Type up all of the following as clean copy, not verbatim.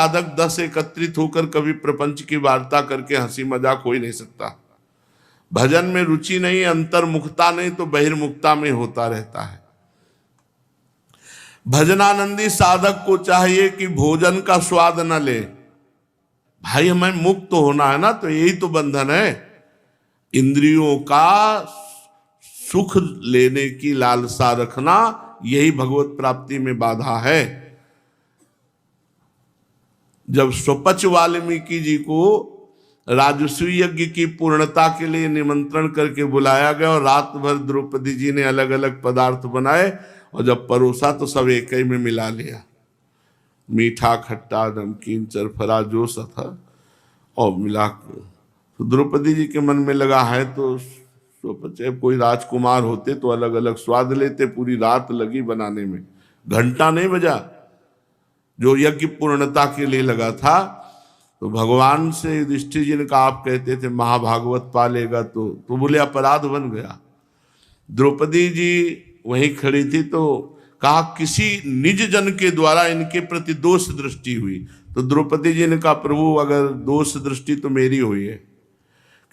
साधक 10 एकत्रित होकर कभी प्रपंच की वार्ता करके हंसी मजाक हो ही नहीं सकता। भजन में रुचि नहीं, अंतर्मुखता नहीं, तो बहिर्मुखता में होता रहता है। भजनानंदी साधक को चाहिए कि भोजन का स्वाद न ले। भाई हमें मुक्त होना है ना, तो यही तो बंधन है। इंद्रियों का सुख लेने की लालसा रखना, यही भगवत प्राप्ति में बाधा है। जब स्वपच वाल्मीकि जी को राजसूय यज्ञ की पूर्णता के लिए निमंत्रण करके बुलाया गया और रात भर द्रौपदी जी ने अलग अलग पदार्थ बनाए, और जब परोसा तो सब एक ही में मिला लिया। मीठा खट्टा नमकीन चरफरा जो सा था और मिला। तो द्रौपदी जी के मन में लगा है तो कोई राजकुमार होते तो अलग अलग स्वाद लेते। पूरी रात लगी बनाने में, घंटा नहीं बजा जो यज्ञ पूर्णता के लिए लगा था। तो भगवान से युधिष्ठिर जी ने कहा, आप कहते थे महाभागवत पालेगा, तो बोले अपराध बन गया। द्रौपदी जी वहीं खड़ी थी तो कहा किसी निज जन के द्वारा इनके प्रति दोष दृष्टि हुई। तो द्रौपदी जी ने कहा, प्रभु अगर दोष दृष्टि तो मेरी हुई है,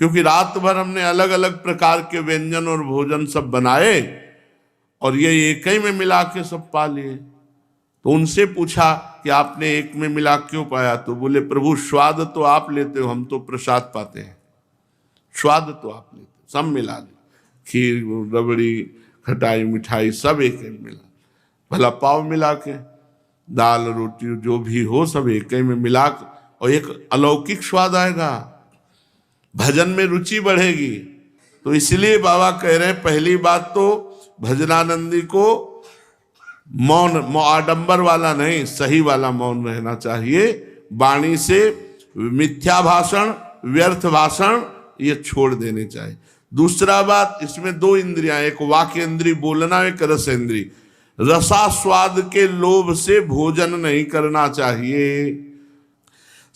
क्योंकि रात भर हमने अलग अलग प्रकार के व्यंजन और भोजन सब बनाए और ये एक ही में मिला के सब पा लिए। तो उनसे पूछा कि आपने एक में मिला क्यों पाया? तो बोले प्रभु स्वाद तो आप लेते हो, हम तो प्रसाद पाते हैं। स्वाद तो आप लेते हो, सब मिला ले, खीर रबड़ी खटाई मिठाई सब एक में मिला, भला पाव मिला के, दाल रोटी जो भी हो सब एक ही में मिला, और एक अलौकिक स्वाद आएगा, भजन में रुचि बढ़ेगी। तो इसलिए बाबा कह रहे हैं, पहली बात तो भजनानंदी को मौन, आडंबर वाला नहीं, सही वाला मौन रहना चाहिए। वाणी से मिथ्या भाषण, व्यर्थ भाषण ये छोड़ देने चाहिए। दूसरा बात, इसमें दो इंद्रियां, एक वाक्य इंद्री बोलना, एक रस इंद्री। रसास्वाद के लोभ से भोजन नहीं करना चाहिए।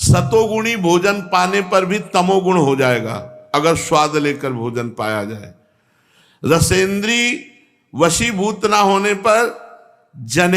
सतोगुणी भोजन पाने पर भी तमोगुण हो जाएगा अगर स्वाद लेकर भोजन पाया जाए। रसेंद्री वशीभूत ना होने पर जने